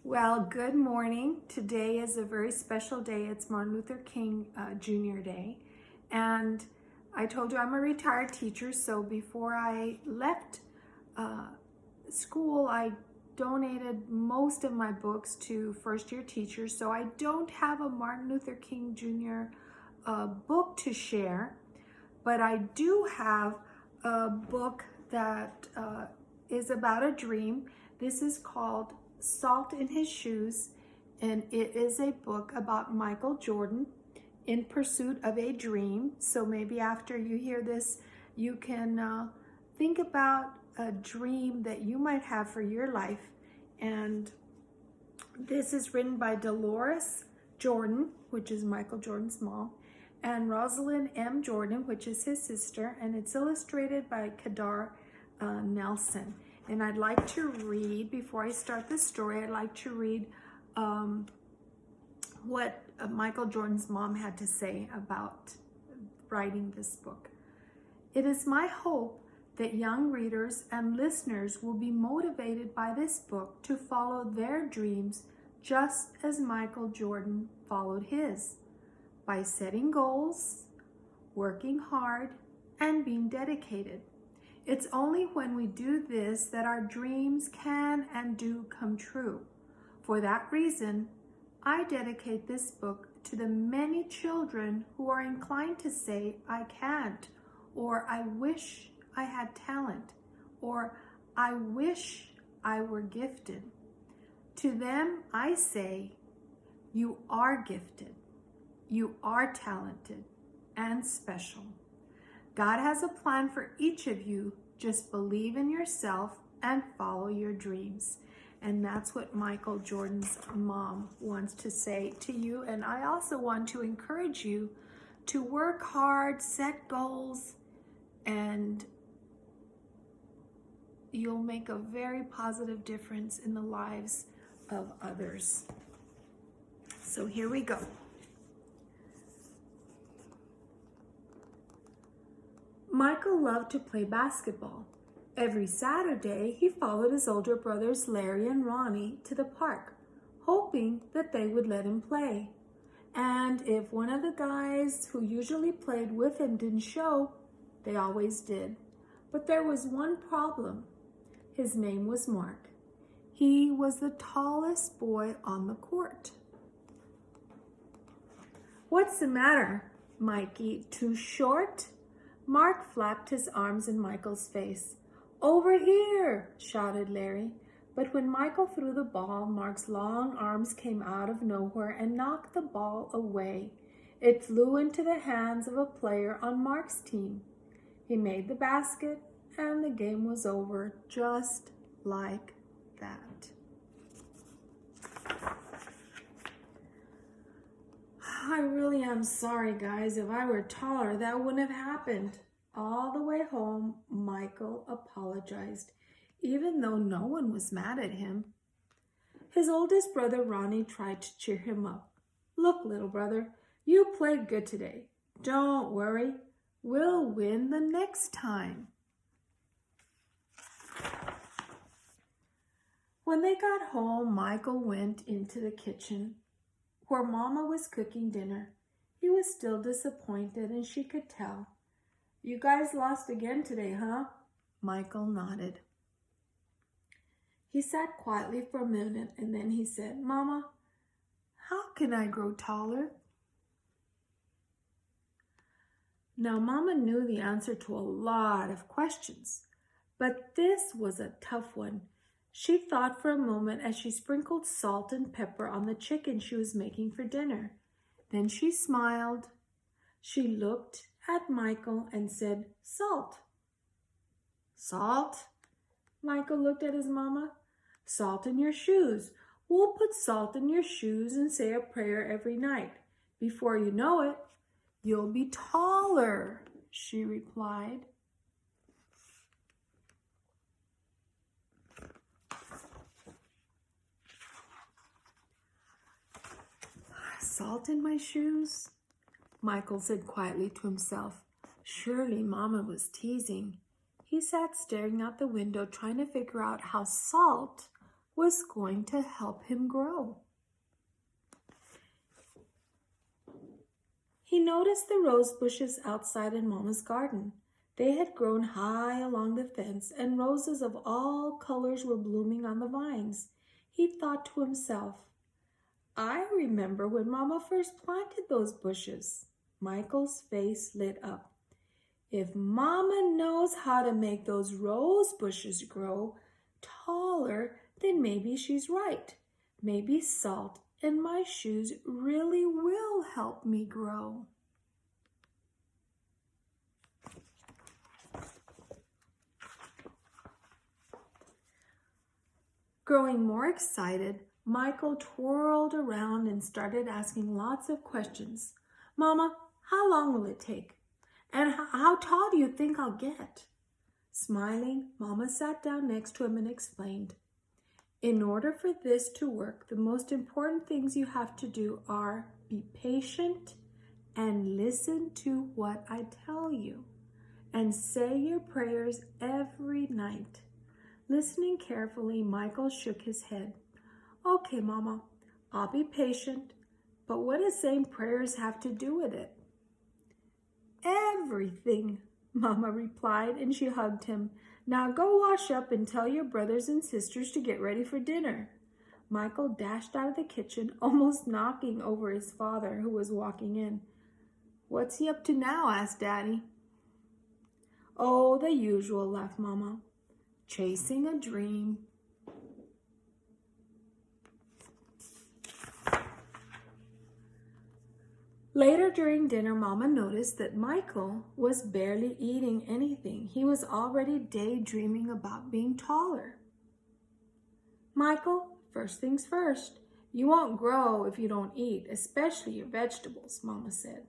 Well, good morning. Today is a very special day. It's Martin Luther King Jr. Day. And I told you I'm a retired teacher, so before I left school, I donated most of my books to first-year teachers. So I don't have a Martin Luther King Jr. Book to share, but I do have a book that is about a dream. This is called Salt in His Shoes, and it is a book about Michael Jordan in pursuit of a dream. So maybe after you hear this, you can think about a dream that you might have for your life. And this is written by Deloris Jordan, which is Michael Jordan's mom, and Roslyn M. Jordan, which is his sister, and it's illustrated by Kadir Nelson. And I'd like to read, before I start the story, I'd like to read what Michael Jordan's mom had to say about writing this book. It is my hope that young readers and listeners will be motivated by this book to follow their dreams just as Michael Jordan followed his, by setting goals, working hard, and being dedicated. It's only when we do this that our dreams can and do come true. For that reason, I dedicate this book to the many children who are inclined to say, I can't, or I wish I had talent, or I wish I were gifted. To them, I say, you are gifted, you are talented and special. God has a plan for each of you. Just believe in yourself and follow your dreams. And that's what Michael Jordan's mom wants to say to you. And I also want to encourage you to work hard, set goals, and you'll make a very positive difference in the lives of others. So here we go. Michael loved to play basketball. Every Saturday, he followed his older brothers Larry and Ronnie to the park, hoping that they would let him play. And if one of the guys who usually played with him didn't show, they always did. But there was one problem. His name was Mark. He was the tallest boy on the court. What's the matter, Mikey? Too short? Mark flapped his arms in Michael's face. Over here, shouted Larry. But when Michael threw the ball, Mark's long arms came out of nowhere and knocked the ball away. It flew into the hands of a player on Mark's team. He made the basket, and the game was over just like that. I really am sorry, guys. If I were taller, that wouldn't have happened. All the way home, Michael apologized, even though no one was mad at him. His oldest brother, Ronnie, tried to cheer him up. Look, little brother, you played good today. Don't worry. We'll win the next time. When they got home, Michael went into the kitchen where Mama was cooking dinner. He was still disappointed, and she could tell. You guys lost again today, huh? Michael nodded. He sat quietly for a minute, and then he said, Mama, how can I grow taller? Now, Mama knew the answer to a lot of questions, but this was a tough one. She thought for a moment as she sprinkled salt and pepper on the chicken she was making for dinner. Then she smiled. She looked at Michael and said, Salt. Salt? Michael looked at his mama. Salt in your shoes. We'll put salt in your shoes and say a prayer every night. Before you know it, you'll be taller, she replied. Salt in my shoes? Michael said quietly to himself. Surely Mama was teasing. He sat staring out the window, trying to figure out how salt was going to help him grow. He noticed the rose bushes outside in Mama's garden. They had grown high along the fence, and roses of all colors were blooming on the vines. He thought to himself, I remember when Mama first planted those bushes. Michael's face lit up. If Mama knows how to make those rose bushes grow taller, then maybe she's right. Maybe salt in my shoes really will help me grow. Growing more excited, Michael twirled around and started asking lots of questions. Mama, how long will it take? And how tall do you think I'll get? Smiling, Mama sat down next to him and explained, in order for this to work, the most important things you have to do are be patient and listen to what I tell you, and say your prayers every night. Listening carefully, Michael shook his head. Okay, Mama, I'll be patient, but what does saying prayers have to do with it? Everything, Mama replied, and she hugged him. Now go wash up and tell your brothers and sisters to get ready for dinner. Michael dashed out of the kitchen, almost knocking over his father, who was walking in. What's he up to now? Asked Daddy. Oh, the usual, laughed Mama. Chasing a dream. Later during dinner, Mama noticed that Michael was barely eating anything. He was already daydreaming about being taller. Michael, first things first, you won't grow if you don't eat, especially your vegetables, Mama said.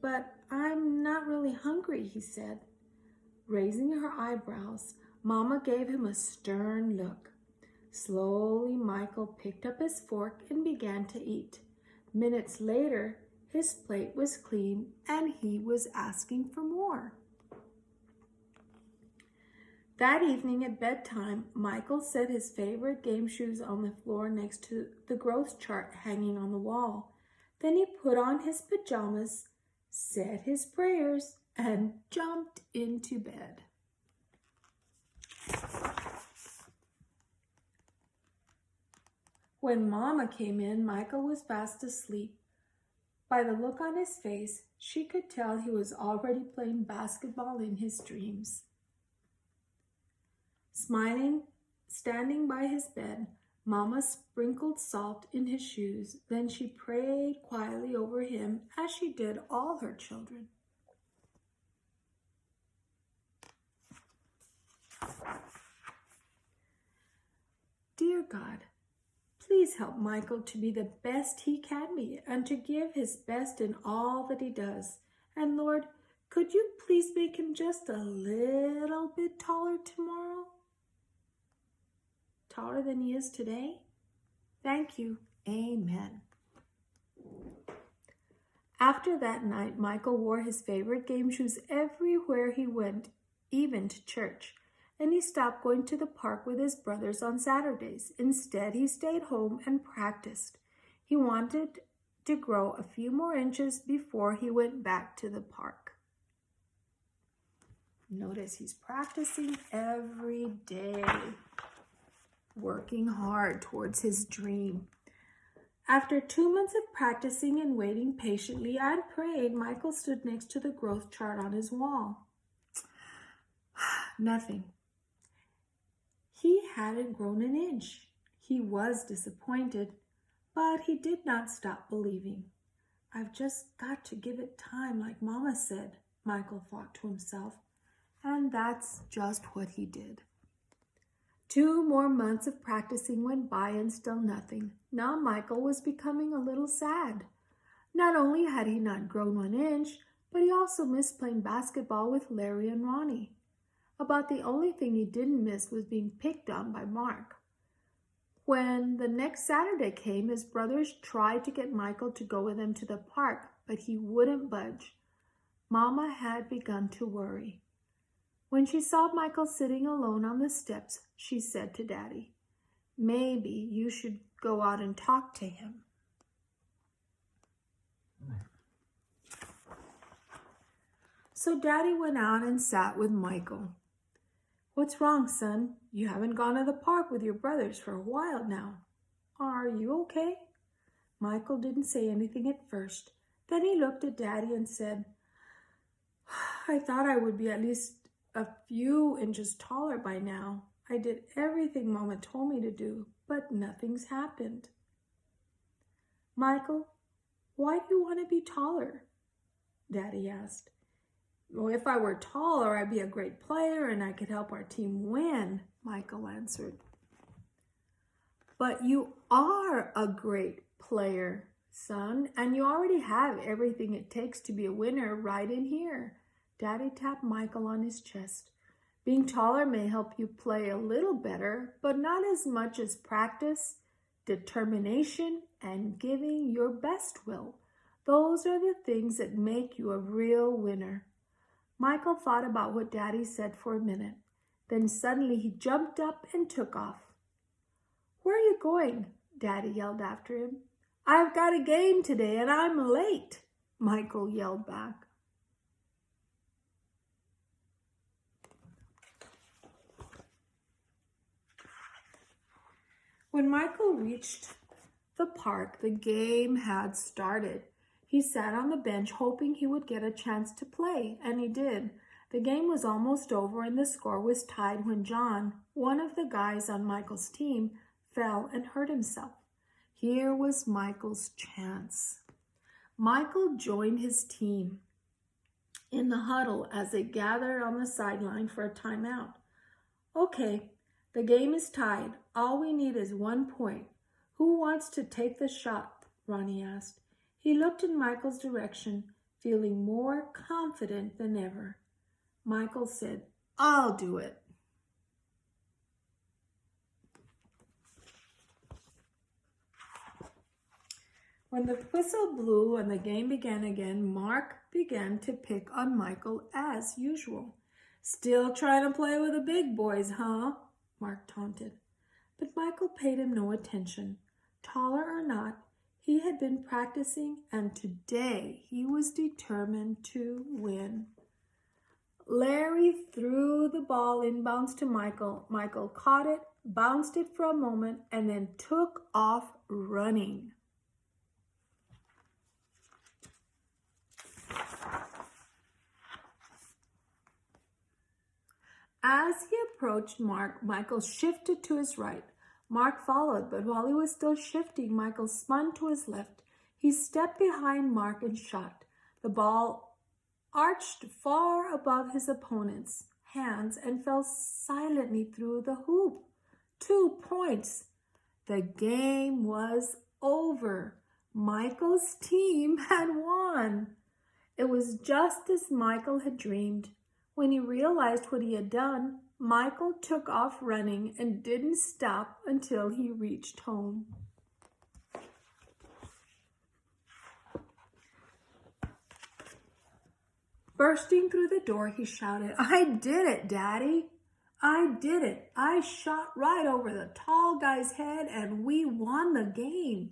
But I'm not really hungry, he said. Raising her eyebrows, Mama gave him a stern look. Slowly, Michael picked up his fork and began to eat. Minutes later, his plate was clean and he was asking for more. That evening at bedtime, Michael set his favorite game shoes on the floor next to the growth chart hanging on the wall. Then he put on his pajamas, said his prayers, and jumped into bed. When Mama came in, Michael was fast asleep. By the look on his face, she could tell he was already playing basketball in his dreams. Smiling, standing by his bed, Mama sprinkled salt in his shoes. Then she prayed quietly over him, as she did all her children. Dear God, please help Michael to be the best he can be and to give his best in all that he does. And Lord, could you please make him just a little bit taller tomorrow? Taller than he is today? Thank you. Amen. After that night, Michael wore his favorite game shoes everywhere he went, even to church. And he stopped going to the park with his brothers on Saturdays. Instead, he stayed home and practiced. He wanted to grow a few more inches before he went back to the park. Notice he's practicing every day, working hard towards his dream. After 2 months of practicing and waiting patiently and prayed, Michael stood next to the growth chart on his wall. Nothing. He hadn't grown an inch. He was disappointed, but he did not stop believing. I've just got to give it time, like Mama said, Michael thought to himself, and that's just what he did. 2 more months of practicing went by and still nothing. Now Michael was becoming a little sad. Not only had he not grown 1 inch, but he also missed playing basketball with Larry and Ronnie. About the only thing he didn't miss was being picked on by Mark. When the next Saturday came, his brothers tried to get Michael to go with them to the park, but he wouldn't budge. Mama had begun to worry. When she saw Michael sitting alone on the steps, she said to Daddy, Maybe you should go out and talk to him. So Daddy went out and sat with Michael. What's wrong, son? You haven't gone to the park with your brothers for a while now. Are you okay? Michael didn't say anything at first. Then he looked at Daddy and said, I thought I would be at least a few inches taller by now. I did everything Mama told me to do, but nothing's happened. Michael, why do you want to be taller? Daddy asked. Well, if I were taller, I'd be a great player and I could help our team win, Michael answered. But you are a great player, son, and you already have everything it takes to be a winner right in here. Daddy tapped Michael on his chest. Being taller may help you play a little better, but not as much as practice, determination, and giving your best will. Those are the things that make you a real winner. Michael thought about what Daddy said for a minute. Then suddenly he jumped up and took off. Where are you going? Daddy yelled after him. I've got a game today and I'm late, Michael yelled back. When Michael reached the park, the game had started. He sat on the bench hoping he would get a chance to play, and he did. The game was almost over and the score was tied when John, one of the guys on Michael's team, fell and hurt himself. Here was Michael's chance. Michael joined his team in the huddle as they gathered on the sideline for a timeout. Okay, the game is tied. All we need is 1 point. Who wants to take the shot? Ronnie asked. He looked in Michael's direction, feeling more confident than ever. Michael said, I'll do it. When the whistle blew and the game began again, Mark began to pick on Michael as usual. Still trying to play with the big boys, huh? Mark taunted. But Michael paid him no attention. Taller or not, he had been practicing, and today he was determined to win. Larry threw the ball inbounds to Michael. Michael caught it, bounced it for a moment, and then took off running. As he approached Mark, Michael shifted to his right. Mark followed, but while he was still shifting, Michael spun to his left. He stepped behind Mark and shot. The ball arched far above his opponent's hands and fell silently through the hoop. 2 points. The game was over. Michael's team had won. It was just as Michael had dreamed. When he realized what he had done, Michael took off running and didn't stop until he reached home. Bursting through the door, he shouted, I did it, Daddy. I did it. I shot right over the tall guy's head and we won the game.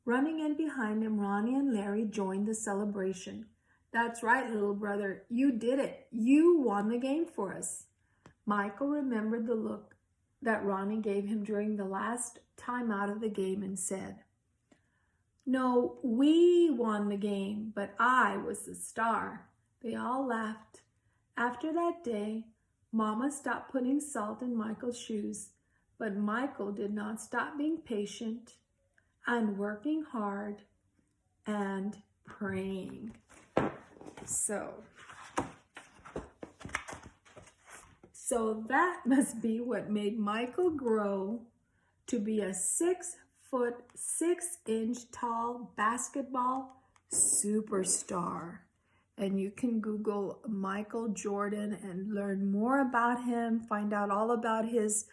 Running in behind him, Ronnie and Larry joined the celebration. That's right, little brother. You did it. You won the game for us. Michael remembered the look that Ronnie gave him during the last time out of the game and said, No, we won the game, but I was the star. They all laughed. After that day, Mama stopped putting salt in Michael's shoes, but Michael did not stop being patient and working hard and praying. So that must be what made Michael grow to be a 6 foot, 6 inch tall basketball superstar. And you can Google Michael Jordan and learn more about him, find out all about his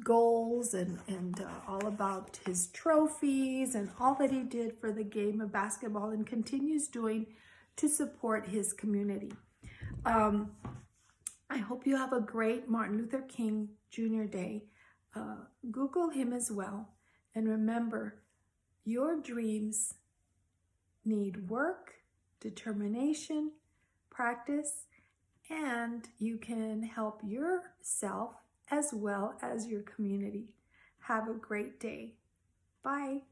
goals and all about his trophies and all that he did for the game of basketball and continues doing to support his community. I hope you have a great Martin Luther King Jr. Day. Google him as well. And remember, your dreams need work, determination, practice, and you can help yourself as well as your community. Have a great day. Bye.